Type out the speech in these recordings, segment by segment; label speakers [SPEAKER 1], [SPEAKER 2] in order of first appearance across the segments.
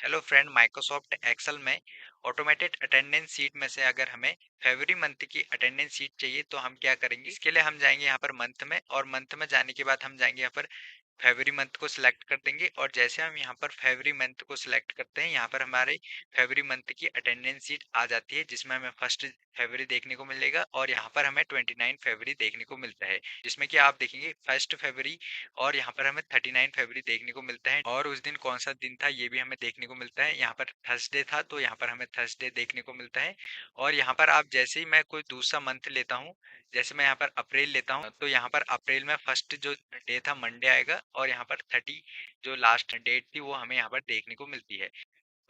[SPEAKER 1] Hello friend, Microsoft Excel में automated attendance seat में से अगर हमें फरवरी मंथ की अटेंडेंस सीट चाहिए तो हम क्या करेंगे। इसके लिए हम जाएंगे यहाँ पर मंथ में, और मंथ में जाने के बाद हम जाएंगे यहाँ पर फरवरी मंथ को सिलेक्ट कर देंगे। और जैसे हम यहाँ पर फरवरी मंथ को सिलेक्ट करते हैं, यहाँ पर हमारे फरवरी मंथ की अटेंडेंस सीट आ जाती है, जिसमें हमें फर्स्ट फरवरी देखने को मिलेगा और यहाँ पर हमें 29 फरवरी देखने को मिलता है, जिसमें कि आप देखेंगे फर्स्ट फरवरी और यहाँ पर हमें 39 फरवरी देखने को मिलता है। और उस दिन कौन सा दिन था ये भी हमें देखने को मिलता है। यहाँ पर थर्सडे था तो यहाँ पर हमें थर्सडे देखने को मिलता है। और यहाँ पर आप जैसे ही मैं कोई दूसरा मंथ लेता हूँ, जैसे मैं यहाँ पर अप्रैल लेता हूँ, तो यहाँ पर अप्रैल में फर्स्ट जो डे था मंडे आएगा, और यहाँ पर 30 जो लास्ट डेट थी वो हमें यहाँ पर देखने को मिलती है।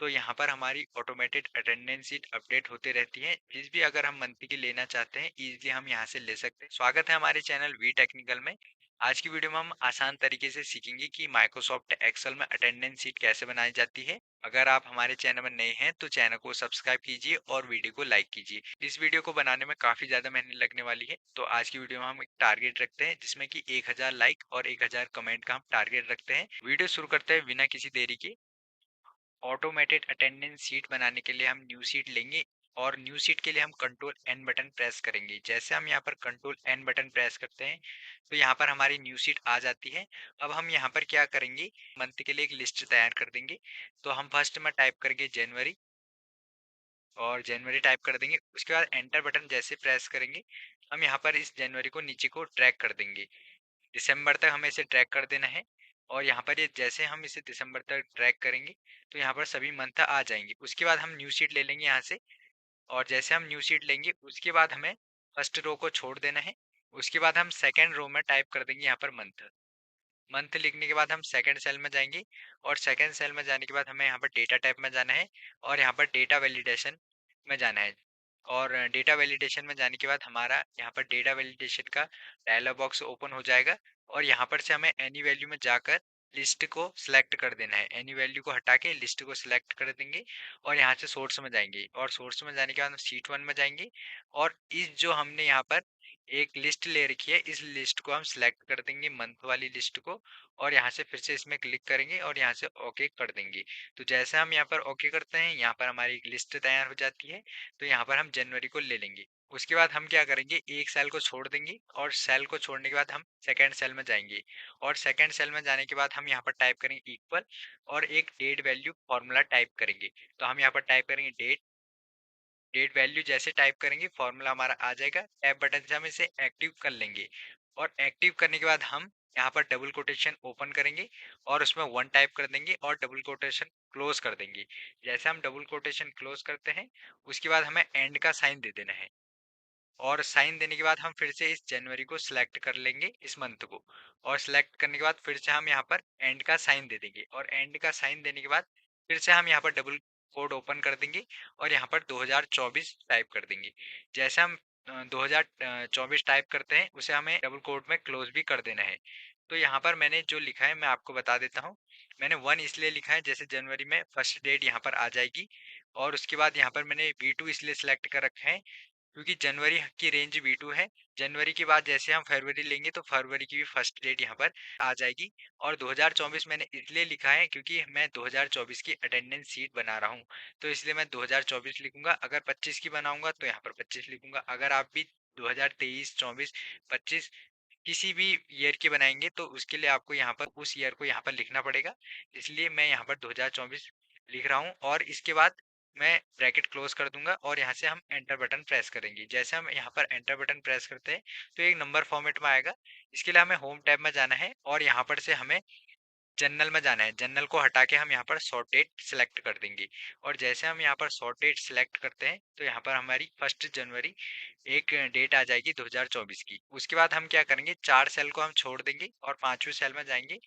[SPEAKER 1] तो यहाँ पर हमारी ऑटोमेटेड अटेंडेंस शीट अपडेट होते रहती है। फीस भी अगर हम मंथली की लेना चाहते हैं, इजीली हम यहाँ से ले सकते हैं। स्वागत है हमारे चैनल वी टेक्निकल में। आज की वीडियो में हम आसान तरीके से सीखेंगे कि माइक्रोसॉफ्ट एक्सेल में अटेंडेंस शीट कैसे बनाई जाती है। अगर आप हमारे चैनल में नए हैं तो चैनल को सब्सक्राइब कीजिए और वीडियो को लाइक कीजिए। इस वीडियो को बनाने में काफी ज्यादा मेहनत लगने वाली है, तो आज की वीडियो में हम एक टारगेट रखते हैं जिसमें कि 1000 लाइक और 1000 कमेंट का हम टारगेट रखते हैं। वीडियो शुरू करते हैं बिना किसी देरी के। ऑटोमेटेड अटेंडेंस सीट बनाने के लिए हम न्यू सीट लेंगे, और न्यू सीट के लिए हम कंट्रोल एन बटन प्रेस करेंगे। जैसे हम यहाँ पर कंट्रोल एन बटन प्रेस करते हैं तो यहाँ पर हमारी न्यू सीट आ जाती है। अब हम यहाँ पर क्या करेंगे, मंथ के लिए एक लिस्ट तैयार कर देंगे। तो हम फर्स्ट में टाइप करेंगे जनवरी, और जनवरी टाइप कर देंगे। उसके बाद एंटर बटन जैसे प्रेस करेंगे, हम यहाँ पर इस जनवरी को नीचे को ड्रैग कर देंगे। दिसंबर तक हमें इसे ट्रैक कर देना है। और यहाँ पर ये जैसे हम इसे दिसंबर तक ट्रैक करेंगे तो यहाँ पर सभी मंथ आ जाएंगे। उसके बाद हम न्यू शीट ले लेंगे यहाँ से, और जैसे हम न्यू शीट लेंगे उसके बाद हमें फर्स्ट रो को छोड़ देना है। उसके बाद हम सेकंड रो में टाइप कर देंगे यहाँ पर मंथ। मंथ लिखने के बाद हम सेकंड सेल में जाएंगे, और सेकंड सेल में जाने के बाद हमें यहाँ पर डेटा टाइप में जाना है, और यहाँ पर डेटा वैलिडेशन में जाना है। और डेटा वैलिडेशन में जाने के बाद हमारा यहाँ पर डेटा वैलिडेशन का डायलॉग बॉक्स ओपन हो जाएगा, और यहाँ पर से हमें एनी वैल्यू में जाकर लिस्ट को सिलेक्ट कर देना है। एनी वैल्यू को हटा के लिस्ट को सिलेक्ट कर देंगे, और यहाँ से सोर्स में जाएंगे, और सोर्स में जाने के बाद हम शीट 1 में जाएंगे। और इस जो हमने यहाँ पर एक लिस्ट ले रखी है, इस लिस्ट को हम सिलेक्ट कर देंगे, मंथ वाली लिस्ट को। और यहाँ से फिर से इसमें क्लिक करेंगे और यहाँ से ओके कर देंगे। तो जैसे हम यहाँ पर ओके करते हैं, यहाँ पर हमारी एक लिस्ट तैयार हो जाती है। तो यहाँ पर हम जनवरी को ले लेंगे। उसके बाद हम क्या करेंगे, एक सेल को छोड़ देंगे, और सेल को छोड़ने के बाद हम सेकंड सेल में जाएंगे। और सेकंड सेल में जाने के बाद हम यहाँ पर टाइप करेंगे इक्वल, और एक डेट वैल्यू फॉर्मूला टाइप करेंगे। तो हम यहाँ पर टाइप करेंगे डेट। डेट वैल्यू जैसे टाइप करेंगे फॉर्मूला हमारा आ जाएगा। टैब बटन से हम इसे एक्टिव कर लेंगे, और एक्टिव करने के बाद हम यहाँ पर डबल कोटेशन ओपन करेंगे, और उसमें 1 टाइप कर देंगे और डबल कोटेशन क्लोज कर देंगे। जैसे हम डबल कोटेशन क्लोज करते हैं, उसके बाद हमें एंड का साइन दे देना है। और साइन देने के बाद हम फिर से इस जनवरी को सिलेक्ट कर लेंगे, इस मंथ को। और सिलेक्ट करने के बाद फिर से हम यहाँ पर एंड का साइन दे देंगे, और एंड का साइन देने के बाद फिर से हम यहाँ पर डबल कोड ओपन कर देंगे, और यहाँ पर 2024 टाइप कर देंगे। जैसे हम 2024 टाइप करते हैं, उसे हमें डबल कोड में क्लोज भी कर देना है। तो यहाँ पर मैंने जो लिखा है मैं आपको बता देता हूँ। मैंने 1 इसलिए लिखा है, जैसे जनवरी में फर्स्ट डेट यहाँ पर आ जाएगी। और उसके बाद यहाँ पर मैंने V2 इसलिए सिलेक्ट कर रखा है क्योंकि जनवरी की रेंज V2 है। जनवरी के बाद जैसे हम फरवरी लेंगे तो फरवरी की भी फर्स्ट डेट यहाँ पर आ जाएगी। और 2024 मैंने इसलिए लिखा है क्योंकि मैं 2024 की अटेंडेंस शीट बना रहा हूँ, तो इसलिए मैं 2024 लिखूंगा। अगर 25 की बनाऊंगा तो यहाँ पर 25 लिखूंगा। अगर आप भी 2023, 24, 25 किसी भी ईयर के बनाएंगे तो उसके लिए आपको यहाँ पर उस ईयर को यहाँ पर लिखना पड़ेगा। इसलिए मैं यहाँ पर 2024 लिख रहा हूँ, और इसके बाद मैं ब्रैकेट क्लोज कर दूंगा, और यहाँ से हम एंटर बटन प्रेस करेंगे। जैसे हम यहाँ पर एंटर बटन प्रेस करते हैं तो एक नंबर फॉर्मेट में आएगा। इसके लिए हमें होम टैब में जाना है, और यहाँ पर से हमें जनरल में जाना है। जनरल को हटा के हम यहाँ पर सॉर्ट डेट सिलेक्ट कर देंगे। और जैसे हम यहाँ पर सॉर्ट डेट सिलेक्ट करते हैं तो यहाँ पर हमारी 1 जनवरी एक डेट आ जाएगी 2024 की। उसके बाद हम क्या करेंगे, 4 सेल को हम छोड़ देंगे और 5वें सेल में जाएंगे,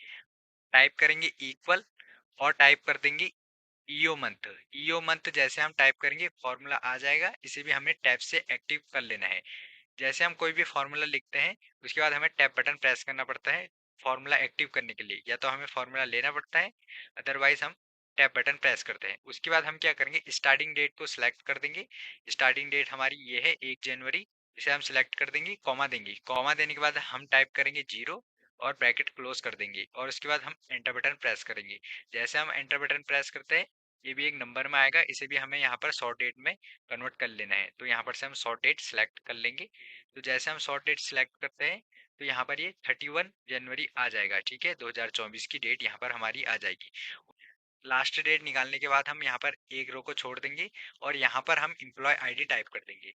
[SPEAKER 1] टाइप करेंगे इक्वल, और टाइप कर देंगे ईओ मंथ। ईओ मंथ जैसे हम टाइप करेंगे फॉर्मूला आ जाएगा, इसे भी हमें टैब से एक्टिव कर लेना है। जैसे हम कोई भी फॉर्मूला लिखते हैं उसके बाद हमें टैब बटन प्रेस करना पड़ता है फॉर्मूला एक्टिव करने के लिए, या तो हमें फॉर्मूला लेना पड़ता है, अदरवाइज हम टैब बटन प्रेस करते हैं। उसके बाद हम क्या करेंगे, स्टार्टिंग डेट को सिलेक्ट कर देंगे। स्टार्टिंग डेट हमारी ये है 1 जनवरी। इसे हम सिलेक्ट कर देंगे, कॉमा देंगे। कॉमा देने के बाद हम टाइप करेंगे 0 और ब्रैकेट क्लोज कर देंगे, और उसके बाद हम एंटर बटन प्रेस करेंगे। जैसे हम एंटर बटन प्रेस करते हैं, ये भी एक नंबर में आएगा, इसे भी हमें यहाँ पर शॉर्ट डेट में कन्वर्ट कर लेना है। तो यहाँ पर से हम शॉर्ट डेट सेलेक्ट कर लेंगे। तो जैसे हम शॉर्ट डेट सेलेक्ट करते हैं तो यहाँ पर ये 31 जनवरी आ जाएगा, ठीक है, 2024 की डेट यहाँ पर हमारी आ जाएगी। लास्ट डेट निकालने के बाद हम यहाँ पर एक रो को छोड़ देंगे और यहाँ पर हम इम्प्लॉय आईडी टाइप कर देंगे।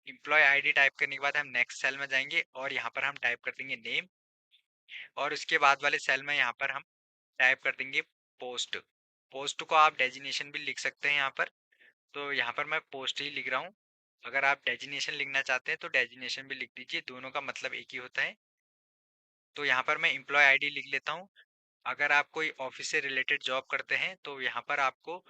[SPEAKER 1] इम्प्लॉय आईडी टाइप करने के बाद हम नेक्स्ट सेल में जाएंगे और यहाँ पर हम टाइप कर देंगे नेम, और उसके बाद वाले सेल में यहाँ पर हम टाइप कर देंगे पोस्ट। पोस्ट को आप डेजिग्नेशन भी लिख सकते हैं यहाँ पर, तो यहाँ पर मैं पोस्ट ही लिख रहा हूँ। अगर आप डेजिग्नेशन लिखना चाहते हैं तो डेजिग्नेशन भी लिख दीजिए, दोनों का मतलब एक ही होता है। तो यहाँ पर मैं इम्प्लॉय आईडी लिख लेता हूँ। अगर आप कोई ऑफिस से रिलेटेड जॉब करते हैं तो यहाँ पर आपको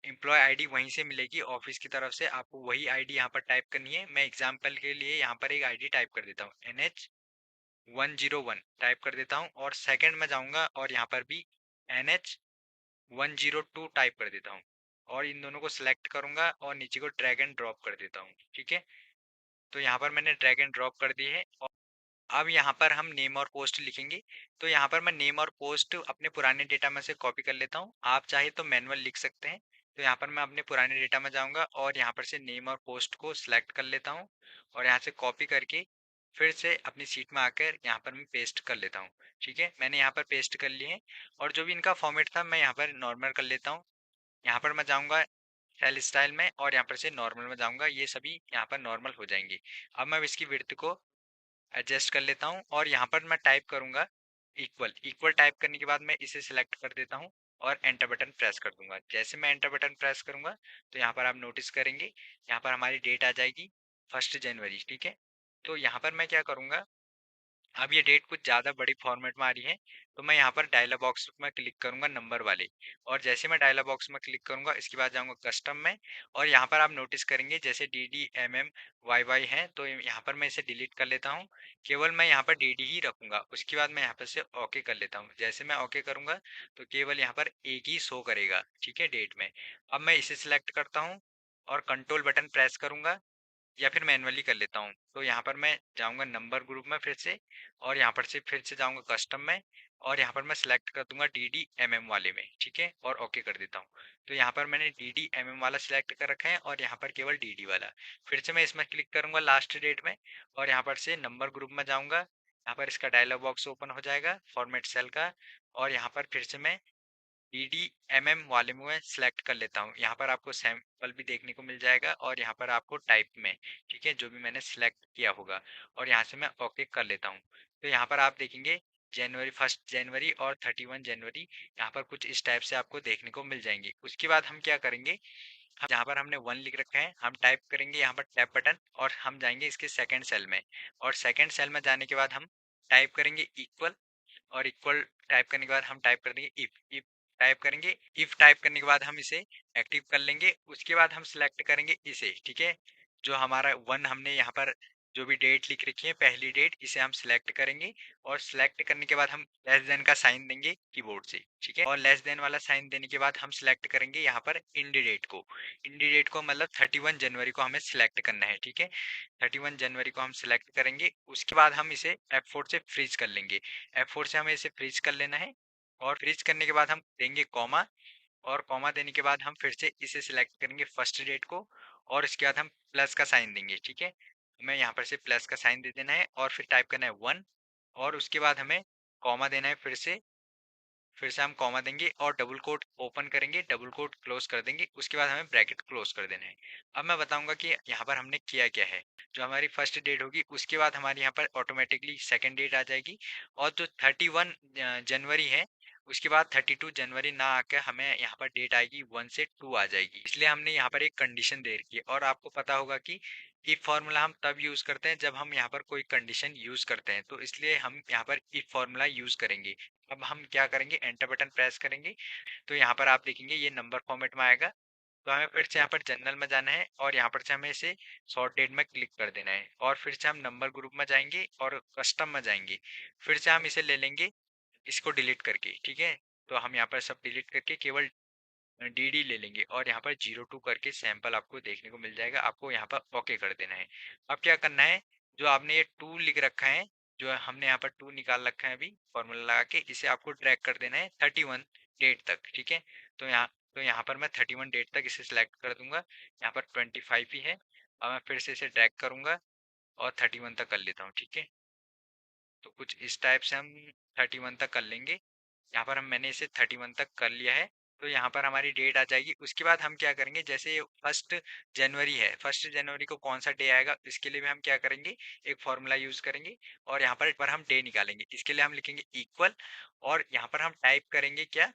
[SPEAKER 1] एम्प्लॉय आईडी वहीं से मिलेगी, ऑफिस की तरफ से आपको वही आईडी यहाँ पर टाइप करनी है। मैं एग्जांपल के लिए यहाँ पर एक आईडी टाइप कर देता हूँ, NH101 टाइप कर देता हूँ, और सेकंड में जाऊँगा और यहाँ पर भी NH102 टाइप कर देता हूँ, और इन दोनों को सिलेक्ट करूँगा और नीचे को ड्रैग एंड ड्रॉप कर देता हूँ, ठीक है। तो यहाँ पर मैंने ड्रैग एंड ड्रॉप कर दी है। अब यहाँ पर हम नेम और पोस्ट लिखेंगे। तो यहाँ पर मैं नेम और पोस्ट अपने पुराने डेटा में से कॉपी कर लेता हूँ, आप चाहे तो मैनुअल लिख सकते हैं। तो यहाँ पर मैं अपने पुराने डेटा में जाऊँगा और यहाँ पर से नेम और पोस्ट को सिलेक्ट कर लेता हूँ और यहाँ से कॉपी करके फिर से अपनी सीट में आकर यहाँ पर मैं पेस्ट कर लेता हूँ, ठीक है। मैंने यहाँ पर पेस्ट कर लिए हैं और जो भी इनका फॉर्मेट था मैं यहाँ पर नॉर्मल कर लेता हूँ। यहाँ पर मैं जाऊँगा सेल स्टाइल में और यहाँ पर से नॉर्मल में जाऊँगा, ये सभी यहाँ पर नॉर्मल हो जाएंगे। अब मैं इसकी विड्थ को एडजस्ट कर लेता हूँ और यहाँ पर मैं टाइप करूँगा इक्वल। इक्वल टाइप करने के बाद मैं इसे सिलेक्ट कर देता हूँ और एंटर बटन प्रेस कर दूंगा। जैसे मैं एंटर बटन प्रेस करूंगा तो यहाँ पर आप नोटिस करेंगे यहाँ पर हमारी डेट आ जाएगी 1 जनवरी, ठीक है। तो यहाँ पर मैं क्या करूँगा, अब ये डेट कुछ ज़्यादा बड़ी फॉर्मेट में आ रही है, तो मैं यहाँ पर डायलॉग बॉक्स में क्लिक करूंगा नंबर वाले, और जैसे मैं डायलॉग बॉक्स में क्लिक करूंगा इसके बाद जाऊंगा कस्टम में, और यहाँ पर आप नोटिस करेंगे जैसे DDMMYY है तो यहाँ पर मैं इसे डिलीट कर लेता हूँ। केवल मैं यहाँ पर DD ही रखूंगा, उसके बाद मैं यहाँ पर से ओके कर लेता हूँ। जैसे मैं ओके करूंगा तो केवल यहाँ पर एक ही शो करेगा, ठीक है, डेट में। अब मैं इसे सिलेक्ट करता हूँ और कंट्रोल बटन प्रेस करूंगा, या फिर मैनुअली कर लेता हूँ। तो यहाँ पर मैं जाऊँगा नंबर ग्रुप में फिर से, और यहाँ पर से फिर से जाऊँगा कस्टम में, और यहाँ पर मैं सिलेक्ट कर दूंगा DDMM वाले में, ठीक है, और ओके कर देता हूँ। तो यहाँ पर मैंने DDMM वाला सिलेक्ट कर रखा है और यहाँ पर केवल DD वाला। फिर से मैं इसमें क्लिक करूंगा लास्ट डेट में और यहाँ पर से नंबर ग्रुप में जाऊँगा। यहाँ पर इसका डायलॉग बॉक्स ओपन हो जाएगा फॉर्मेट सेल का, और यहाँ पर फिर से मैं DDMM वाले में सिलेक्ट कर लेता हूँ। यहाँ पर आपको सैंपल भी देखने को मिल जाएगा और यहाँ पर आपको टाइप में, ठीक है, जो भी मैंने सिलेक्ट किया होगा, और यहाँ से मैं ओके कर लेता हूँ। तो यहाँ पर आप देखेंगे जनवरी 1 जनवरी और 31 जनवरी यहाँ पर कुछ इस टाइप से आपको देखने को मिल जाएंगे। उसके बाद हम क्या करेंगे, हम जहाँ पर हमने 1 लिख रखा है हम टाइप करेंगे यहाँ पर टैप बटन, और हम जाएंगे इसके सेकंड सेल में, और सेकंड सेल में जाने के बाद हम टाइप करेंगे इक्वल, और इक्वल टाइप करने के बाद हम टाइप कर देंगे इफ टाइप करेंगे। इफ टाइप करने के बाद हम इसे एक्टिव कर लेंगे। उसके बाद हम सिलेक्ट करेंगे इसे, ठीक है, जो हमारा 1 हमने यहाँ पर जो भी डेट लिख रखी है पहली डेट, इसे हम सिलेक्ट करेंगे, और सिलेक्ट करने के बाद हम लेस देन का साइन देंगे कीबोर्ड से, ठीक है, और लेस देन वाला साइन देने के बाद हम सिलेक्ट करेंगे यहाँ पर इंडी डेट को। इंडी डेट को मतलब 31 जनवरी को हमें सिलेक्ट करना है, ठीक है। 31 जनवरी को हम सिलेक्ट करेंगे। उसके बाद हम इसे F4 से फ्रीज कर लेंगे। F4 से हमें इसे फ्रीज कर लेना है, और फ्रीज करने के बाद हम देंगे कॉमा, और कॉमा देने के बाद हम फिर से इसे सिलेक्ट करेंगे फर्स्ट डेट को, और इसके बाद हम प्लस का साइन देंगे, ठीक है। हमें यहाँ पर से प्लस का साइन दे देना है और फिर टाइप करना है 1, और उसके बाद हमें कॉमा देना है फिर से हम कॉमा देंगे और डबल कोट ओपन करेंगे, डबल कोट क्लोज कर देंगे, उसके बाद हमें ब्रैकेट क्लोज कर देना है। अब मैं बताऊंगा कि यहाँ पर हमने किया क्या है। जो हमारी फर्स्ट डेट होगी उसके बाद हमारे यहाँ पर ऑटोमेटिकली सेकंड डेट आ जाएगी, और जो 31 जनवरी है उसके बाद 32 जनवरी ना आकर हमें यहाँ पर डेट आएगी 1 से 2 आ जाएगी। इसलिए हमने यहाँ पर एक कंडीशन दे रखी है, और आपको पता होगा कि इफ फॉर्मूला हम तब यूज करते हैं जब हम यहाँ पर कोई कंडीशन यूज करते हैं, तो इसलिए हम यहाँ पर इफ फॉर्मूला यूज करेंगे। अब हम क्या करेंगे, एंटर बटन प्रेस करेंगे, तो यहाँ पर आप देखेंगे ये नंबर फॉर्मेट में आएगा। तो हमें फिर से यहाँ पर जनरल में जाना है और यहाँ पर से हमें इसे शॉर्ट डेट में क्लिक कर देना है, और फिर से हम नंबर ग्रुप में जाएंगे और कस्टम में जाएंगे। फिर से हम इसे ले लेंगे इसको डिलीट करके, ठीक है। तो हम यहाँ पर सब डिलीट करके केवल DD ले लेंगे, और यहाँ पर 02 करके सैंपल आपको देखने को मिल जाएगा। आपको यहाँ पर ओके कर देना है। अब क्या करना है, जो आपने ये 2 लिख रखा है, जो हमने यहाँ पर 2 निकाल रखा है अभी फॉर्मूला लगा के, इसे आपको ड्रैग कर देना है 31 डेट तक, ठीक है। तो यहाँ तो यहाँ पर मैं 31 डेट तक इसे सिलेक्ट कर दूंगा। यहाँ पर 25 ही है और मैं फिर से इसे ड्रैग करूंगा और 31 तक कर लेता हूँ, ठीक है। तो कुछ इस टाइप से हम 31 तक कर लेंगे। यहाँ पर मैंने इसे 31 तक कर लिया है। तो यहाँ पर हमारी डेट आ जाएगी। उसके बाद हम क्या करेंगे, जैसे 1 जनवरी है, 1 जनवरी को कौन सा डे आएगा, इसके लिए भी हम क्या करेंगे, एक फॉर्मूला यूज करेंगे और यहाँ पर हम डे निकालेंगे। इसके लिए हम लिखेंगे इक्वल और यहाँ पर हम टाइप करेंगे क्या,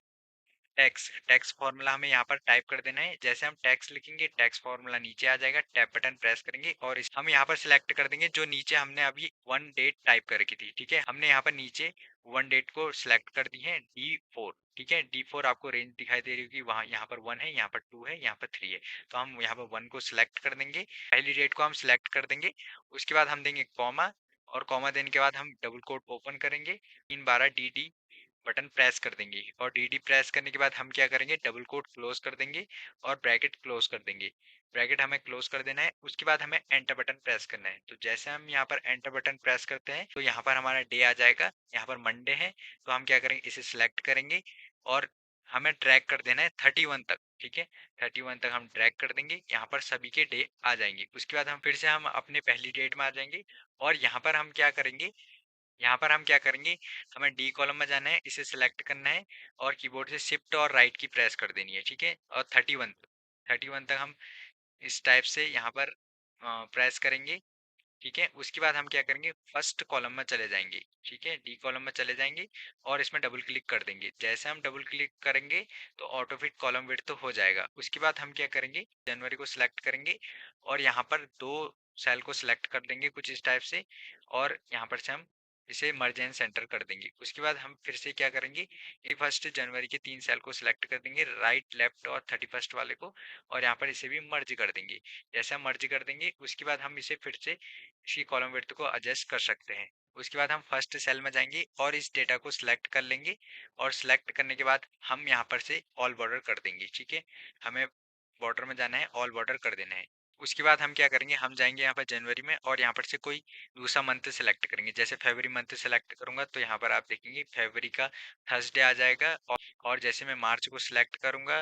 [SPEAKER 1] टैक्स। टैक्स फॉर्मूला हमें यहाँ पर टाइप कर देना है। जैसे हम टैक्स लिखेंगे, टैक्स फॉर्मूला नीचे आ जाएगा, टैब बटन प्रेस करेंगे और हम यहाँ पर सिलेक्ट कर देंगे जो नीचे हमने अभी 1 डेट टाइप कर रखी थी, ठीक है। हमने यहाँ पर नीचे 1 डेट को सिलेक्ट कर दी है, D4, ठीक है। D4 आपको रेंज दिखाई दे रही होगी, वहाँ यहाँ पर 1 है, यहाँ पर 2 है, यहाँ पर 3 है। तो हम यहाँ पर 1 को सिलेक्ट कर देंगे, पहली डेट को हम सिलेक्ट कर देंगे। उसके बाद हम देंगे कॉमा और कॉमा देने के बाद हम डबल कोट ओपन करेंगे, 3 बार DD बटन प्रेस कर देंगे और DD प्रेस करने के बाद हम क्या करेंगे, डबल कोट क्लोज कर देंगे और ब्रैकेट क्लोज कर देंगे। ब्रैकेट हमें क्लोज कर देना है। उसके बाद हमें एंटर बटन प्रेस करना है। तो जैसे हम यहाँ पर एंटर बटन प्रेस करते हैं तो यहाँ पर हमारा डे आ जाएगा। यहाँ पर मंडे है तो हम क्या करेंगे, इसे सिलेक्ट करेंगे और हमें ड्रैग कर देना है 31 तक, ठीक है। 31 तक हम ड्रैग कर देंगे, यहाँ पर सभी के डे आ जाएंगे। उसके बाद हम फिर से हम अपने पहली डेट में आ जाएंगे और यहाँ पर हम क्या करेंगे, यहाँ पर हम क्या करेंगे, हमें डी कॉलम में जाना है, इसे सिलेक्ट करना है और कीबोर्ड से शिफ्ट और राइट की प्रेस कर देनी है, ठीक है। और 31 तक हम इस टाइप से यहाँ पर प्रेस करेंगे, ठीक है। उसके बाद हम क्या करेंगे, फर्स्ट कॉलम में चले जाएंगे, ठीक है, डी कॉलम में चले जाएंगे और इसमें डबल क्लिक कर देंगे। जैसे हम डबल क्लिक करेंगे तो ऑटो फिट कॉलम विड्थ तो हो जाएगा। उसके बाद हम क्या करेंगे, जनवरी को सिलेक्ट करेंगे और यहाँ पर 2 सेल को सिलेक्ट कर देंगे कुछ इस टाइप से और यहाँ पर से हम इसे मर्ज एंड सेंटर कर देंगे। उसके बाद हम फिर से क्या करेंगे, ये 1 जनवरी के 3 सेल को सिलेक्ट कर देंगे, राइट लेफ्ट और 31 वाले को, और यहाँ पर इसे भी मर्ज कर देंगे। जैसे हम मर्ज कर देंगे उसके बाद हम इसे फिर से इसकी कॉलम विड्थ को एडजस्ट कर सकते हैं। उसके बाद हम फर्स्ट सेल में जाएंगे और इस डेटा को सिलेक्ट कर लेंगे और सिलेक्ट करने के बाद हम यहाँ पर से ऑल बॉर्डर कर देंगे, ठीक है। हमें बॉर्डर में जाना है, ऑल बॉर्डर कर देना है। उसके बाद हम क्या करेंगे, हम जाएंगे यहाँ पर जनवरी में और यहाँ पर से कोई दूसरा मंथ सेलेक्ट करेंगे। जैसे फरवरी मंथ सेलेक्ट करूंगा तो यहाँ पर आप देखेंगे फरवरी का थर्सडे आ जाएगा और जैसे मैं मार्च को सिलेक्ट करूंगा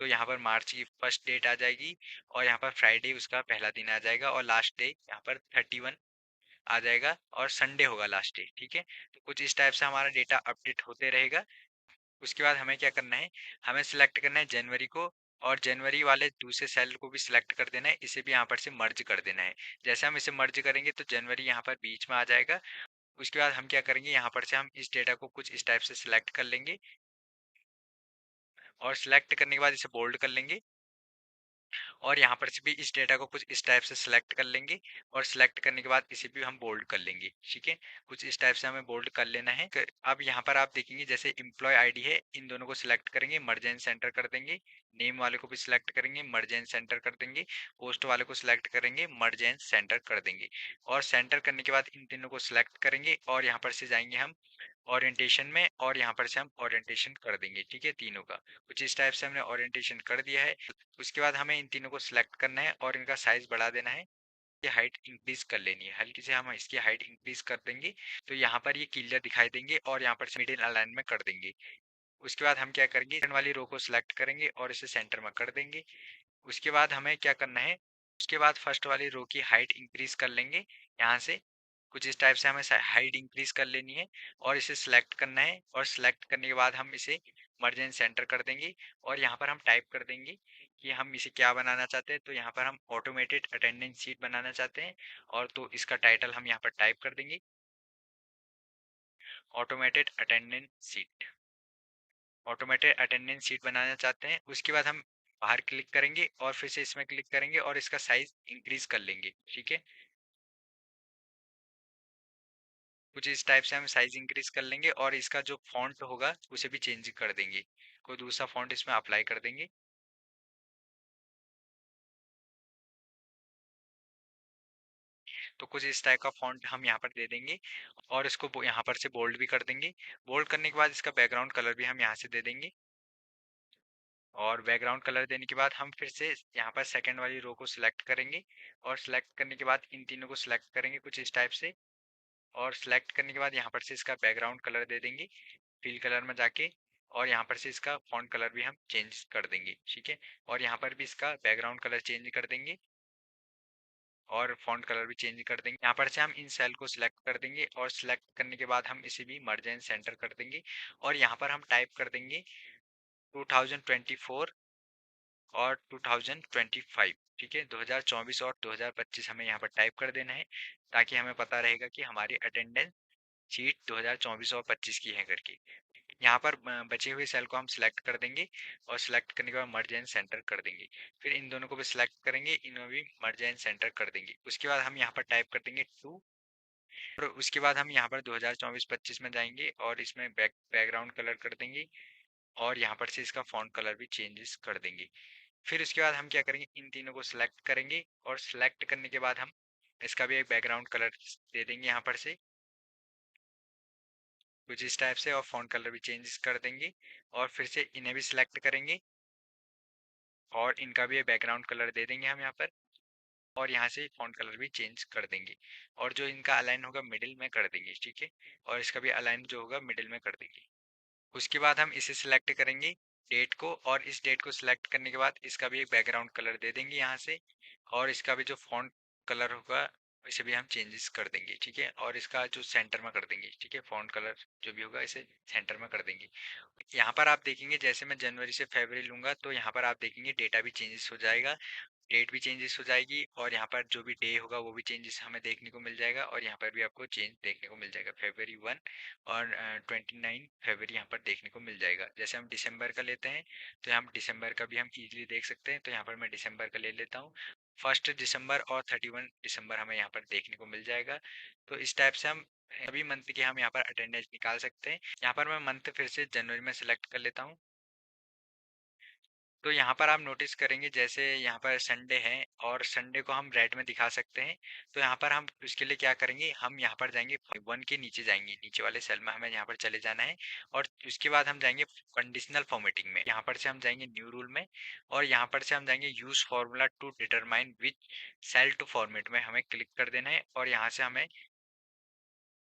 [SPEAKER 1] तो यहाँ पर मार्च की फर्स्ट डेट आ जाएगी और यहाँ पर फ्राइडे उसका पहला दिन आ जाएगा और लास्ट डे यहाँ पर 31 आ जाएगा और संडे होगा लास्ट डे, ठीक है। तो कुछ इस टाइप से हमारा डेटा अपडेट होते रहेगा। उसके बाद हमें क्या करना है, हमें सिलेक्ट करना है जनवरी को और जनवरी वाले दूसरे सेल को भी सिलेक्ट कर देना है, इसे भी यहाँ पर से मर्ज कर देना है। जैसे हम इसे मर्ज करेंगे तो जनवरी यहाँ पर बीच में आ जाएगा। उसके बाद हम क्या करेंगे, यहाँ पर से हम इस डेटा को कुछ इस टाइप से सिलेक्ट कर लेंगे और सिलेक्ट करने के बाद इसे बोल्ड कर लेंगे और यहाँ पर से भी इस डेटा को कुछ इस टाइप से सिलेक्ट कर लेंगे और सिलेक्ट करने के बाद इसे भी हम बोल्ड कर लेंगे, ठीक है। कुछ इस टाइप से हमें बोल्ड कर लेना है। अब यहाँ पर आप देखेंगे जैसे एम्प्लॉय आईडी है, इन दोनों को सिलेक्ट करेंगे, मर्ज एंड सेंटर कर देंगे। नेम वाले को भी सिलेक्ट करेंगे, मर्ज एंड सेंटर कर देंगे। पोस्ट वाले को सिलेक्ट करेंगे, मर्ज एंड सेंटर कर देंगे। और सेंटर करने के बाद इन तीनों को सिलेक्ट करेंगे और यहाँ पर से जाएंगे हम ओरिएंटेशन में और यहाँ पर से हम ओरिएंटेशन कर देंगे, ठीक है, तीनों का। कुछ इस टाइप से हमने ओरिएंटेशन कर दिया है। उसके बाद हमें इन तीनों को सिलेक्ट करना है और इनका साइज बढ़ा देना है। ये हाइट इंक्रीज कर लेनी है, हल्की से हम इसकी हाइट इंक्रीज कर देंगे तो यहाँ पर ये क्लियर दिखाई देंगे और यहाँ पर मिडिल अलाइन में कर देंगे। उसके बाद हम क्या करेंगे, सेकंड वाली रो को सिलेक्ट करेंगे और इसे सेंटर में कर देंगे। उसके बाद हमें क्या करना है, उसके बाद फर्स्ट वाली रो की हाइट इंक्रीज कर लेंगे यहाँ से। कुछ इस टाइप से हमें हाइट इंक्रीज कर लेनी है और इसे सिलेक्ट करना है और सिलेक्ट करने के बाद हम इसे मर्ज एंड सेंटर कर देंगे और यहाँ पर हम टाइप कर देंगे कि हम इसे क्या बनाना चाहते हैं। तो यहाँ पर हम ऑटोमेटेड अटेंडेंस शीट बनाना चाहते हैं और तो इसका टाइटल हम यहाँ पर टाइप कर देंगे, automated attendance sheet. Automated attendance sheet बनाना चाहते हैं। उसके बाद हम बाहर क्लिक करेंगे और फिर से इसमें क्लिक करेंगे और इसका साइज इंक्रीज कर लेंगे, ठीक है। कुछ इस टाइप से हम साइज इंक्रीज कर लेंगे और इसका जो फॉन्ट होगा उसे भी चेंज कर देंगे, कोई दूसरा फॉन्ट इसमें अप्लाई कर देंगे। तो कुछ इस टाइप का फॉन्ट हम यहाँ पर दे देंगे और इसको यहाँ पर से बोल्ड भी कर देंगे। बोल्ड करने के बाद इसका बैकग्राउंड कलर भी हम यहाँ से दे देंगे और बैकग्राउंड कलर देने के बाद हम फिर से यहाँ पर सेकंड वाली रो को सिलेक्ट करेंगे और सिलेक्ट करने के बाद इन तीनों को सिलेक्ट करेंगे कुछ इस टाइप से और सिलेक्ट करने के बाद यहाँ पर से इसका बैकग्राउंड कलर दे देंगे फिल कलर में जाके। और यहाँ पर से इसका फॉन्ट कलर भी हम चेंज कर देंगे, ठीक है। और यहाँ पर भी इसका बैकग्राउंड कलर चेंज कर देंगे और फॉन्ट कलर भी चेंज कर देंगे। यहाँ पर से हम इन सेल को सिलेक्ट कर देंगे और सिलेक्ट करने के बाद हम इसे भी मर्ज एंड सेंटर कर देंगे और यहाँ पर हम टाइप कर देंगे 2024 और 2025, ठीक है। 2024 और 2025 हमें यहाँ पर टाइप कर देना है ताकि हमें पता रहेगा कि हमारी अटेंडेंस शीट 2024 और 25 की है करके। यहाँ पर बचे हुए सेल को हम सिलेक्ट कर देंगे और सिलेक्ट करने के बाद मर्ज एंड सेंटर कर देंगे। फिर इन दोनों को भी सिलेक्ट करेंगे, इन्हें भी मर्ज एंड सेंटर कर देंगे। उसके बाद हम यहाँ पर टाइप कर देंगे 2 और उसके बाद हम यहाँ पर 2024-25 में जाएंगे और इसमें बैकग्राउंड कलर कर देंगे और यहाँ पर से इसका फॉन्ट कलर भी चेंजेस कर देंगे। फिर उसके बाद हम क्या करेंगे, इन तीनों को सिलेक्ट करेंगे और सिलेक्ट करने के बाद हम इसका भी एक बैकग्राउंड कलर दे देंगे यहाँ पर से कुछ इस टाइप से और फॉन्ट कलर भी चेंजेस कर देंगे और फिर से इन्हें भी सिलेक्ट करेंगे और इनका भी बैकग्राउंड कलर दे देंगे हम यहाँ पर और यहाँ से फॉन्ट कलर भी चेंज कर देंगे और जो इनका अलाइन होगा मिडिल में कर देंगे, ठीक है। और इसका भी अलाइन जो होगा मिडिल में कर देंगे। उसके बाद हम इसे सिलेक्ट करेंगे डेट को और इस डेट को सिलेक्ट करने के बाद इसका भी एक बैकग्राउंड कलर दे देंगे यहाँ से और इसका भी जो फॉन्ट कलर होगा इसे भी हम चेंजेस कर देंगे, ठीक है। और इसका जो सेंटर में कर देंगे, ठीक है। फॉन्ट कलर जो भी होगा इसे सेंटर में कर देंगे। यहाँ पर आप देखेंगे जैसे मैं जनवरी से फरवरी लूंगा तो यहाँ पर आप देखेंगे डेटा भी चेंजेस हो जाएगा, डेट भी चेंजेस हो जाएगी और यहाँ पर जो भी डे होगा वो भी चेंजेस हमें देखने को मिल जाएगा और यहाँ पर भी आपको चेंज देखने को मिल जाएगा। February 1 और 29 फरवरी यहाँ पर देखने को मिल जाएगा। जैसे हम दिसंबर का लेते हैं तो हम दिसंबर का भी हम इजीली देख सकते हैं। तो यहाँ पर मैं दिसंबर का ले लेता हूँ। 1 दिसंबर और 31 दिसंबर हमें यहाँ पर देखने को मिल जाएगा। तो इस टाइप से हम सभी मंथ के हम यहाँ पर अटेंडेंस निकाल सकते हैं। यहाँ पर मैं मंथ फिर से जनवरी में सिलेक्ट कर लेता हूँ। तो यहाँ पर आप नोटिस करेंगे जैसे यहाँ पर संडे है और संडे को हम रेड में दिखा सकते हैं। तो यहाँ पर हम उसके लिए क्या करेंगे, हम यहाँ पर जाएंगे 1 के नीचे जाएंगे, नीचे वाले सेल में हमें यहाँ पर चले जाना है और उसके बाद हम जाएंगे कंडीशनल फॉर्मेटिंग में। यहाँ पर से हम जाएंगे न्यू रूल में और यहाँ पर से हम जाएंगे use formula to determine which cell to format में हमें क्लिक कर देना है और यहाँ से हमें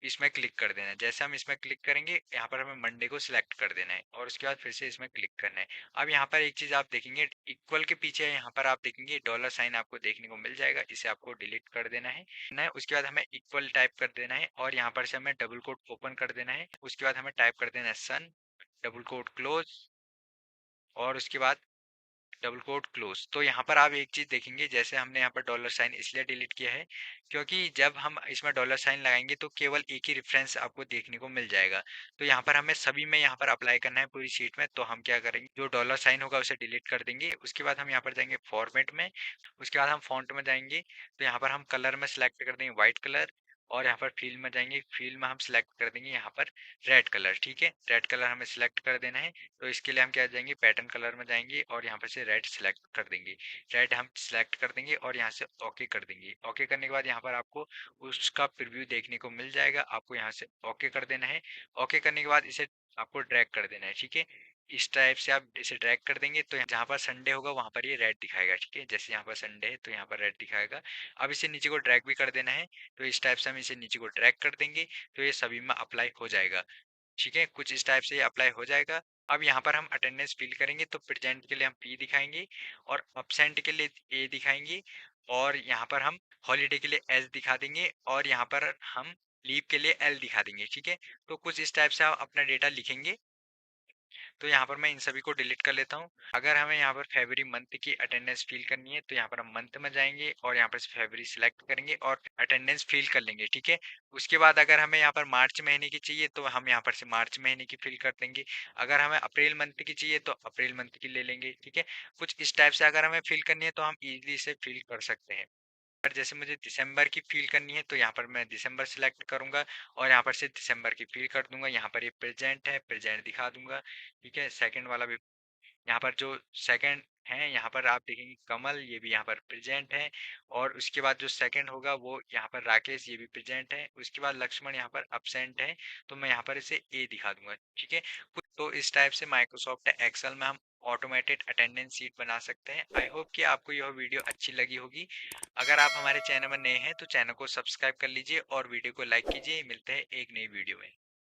[SPEAKER 1] इसमें क्लिक कर देना है। जैसे हम इसमें क्लिक करेंगे यहाँ पर हमें मंडे को सिलेक्ट कर देना है और उसके बाद फिर से इसमें क्लिक करना है। अब यहाँ पर एक चीज आप देखेंगे इक्वल के पीछे यहाँ पर आप देखेंगे डॉलर साइन आपको देखने को मिल जाएगा, इसे आपको डिलीट कर देना है। उसके बाद हमें इक्वल टाइप कर देना है और यहाँ पर से हमें डबल कोट ओपन कर देना है। उसके बाद हमें टाइप कर देना है सन डबल कोट क्लोज और उसके बाद डबल कोट क्लोज। तो यहाँ पर आप एक चीज देखेंगे जैसे हमने यहाँ पर डॉलर साइन इसलिए डिलीट किया है क्योंकि जब हम इसमें डॉलर साइन लगाएंगे तो केवल एक ही रेफरेंस आपको देखने को मिल जाएगा। तो यहाँ पर हमें सभी में यहाँ पर अप्लाई करना है पूरी शीट में। तो हम क्या करेंगे, जो डॉलर साइन होगा उसे डिलीट कर देंगे। उसके बाद हम यहाँ पर जाएंगे फॉर्मेट में, उसके बाद हम फॉन्ट में जाएंगे तो यहाँ पर हम कलर में सिलेक्ट कर देंगे व्हाइट कलर और यहाँ पर फील्ड में जाएंगे, फील्ड में हम सिलेक्ट कर देंगे यहाँ पर रेड कलर, ठीक है। रेड कलर हमें सिलेक्ट कर देना है। तो इसके लिए हम क्या जाएंगे, पैटर्न कलर में जाएंगे और यहाँ पर से रेड सिलेक्ट कर देंगे। रेड हम सिलेक्ट कर देंगे और यहाँ से ओके कर देंगे। ओके करने के बाद यहाँ पर आपको उसका प्रीव्यू देखने को मिल जाएगा। आपको यहाँ से ओके कर देना है। ओके करने के बाद इसे आपको ड्रैग कर देना है, ठीक है। इस टाइप से आप इसे ड्रैग कर देंगे तो जहाँ पर संडे होगा वहां पर ये रेड दिखाएगा, ठीक है। जैसे यहाँ पर संडे है तो यहाँ पर रेड दिखाएगा। अब इसे नीचे को ड्रैग भी कर देना है। तो इस टाइप से हम इसे नीचे को ड्रैग कर देंगे तो ये सभी में अप्लाई हो जाएगा, ठीक है। कुछ इस टाइप से ये अप्लाई हो जाएगा। अब यहाँ पर हम अटेंडेंस फिल करेंगे तो प्रेजेंट के लिए हम P दिखाएंगे और अब्सेंट के लिए A दिखाएंगे और यहाँ पर हम हॉलीडे के लिए S दिखा देंगे और यहाँ पर हम लीव के लिए L दिखा देंगे, ठीक है। तो कुछ इस टाइप से आप अपना डेटा लिखेंगे। तो यहाँ पर मैं इन सभी को डिलीट कर लेता हूँ। अगर हमें यहाँ पर फरवरी मंथ की अटेंडेंस फिल करनी है तो यहाँ पर हम मंथ में जाएंगे और यहाँ पर फरवरी सिलेक्ट करेंगे और अटेंडेंस फिल कर लेंगे, ठीक है। उसके बाद अगर हमें यहाँ पर मार्च महीने की चाहिए तो हम यहाँ पर से मार्च महीने की फिल कर देंगे। अगर हमें अप्रैल मंथ की चाहिए तो अप्रैल मंथ की ले लेंगे, ठीक है। कुछ इस टाइप से अगर हमें फिल करनी है तो हम इजीली इसे फिल कर सकते हैं। पर जैसे मुझे दिसंबर की फील करनी है तो यहाँ पर मैं दिसंबर सिलेक्ट करूंगा और यहाँ पर से दिसंबर की फील कर दूंगा। यहाँ पर ये प्रेजेंट है, प्रेजेंट दिखा दूंगा, ठीक है। सेकंड वाला भी यहाँ पर जो सेकंड है यहाँ पर आप देखेंगे कमल, ये भी यहाँ पर प्रेजेंट है। और उसके बाद जो सेकंड होगा वो यहाँ पर राकेश, ये भी प्रेजेंट है। उसके बाद लक्ष्मण यहाँ पर अब्सेंट है तो मैं यहाँ पर इसे ए दिखा दूंगा, ठीक है। तो इस टाइप से माइक्रोसॉफ्ट एक्सेल में हम ऑटोमेटेड अटेंडेंस शीट बना सकते हैं। आई होप कि आपको यह वीडियो अच्छी लगी होगी। अगर आप हमारे चैनल में नए हैं तो चैनल को सब्सक्राइब कर लीजिए और वीडियो को लाइक कीजिए। मिलते हैं एक नई वीडियो में।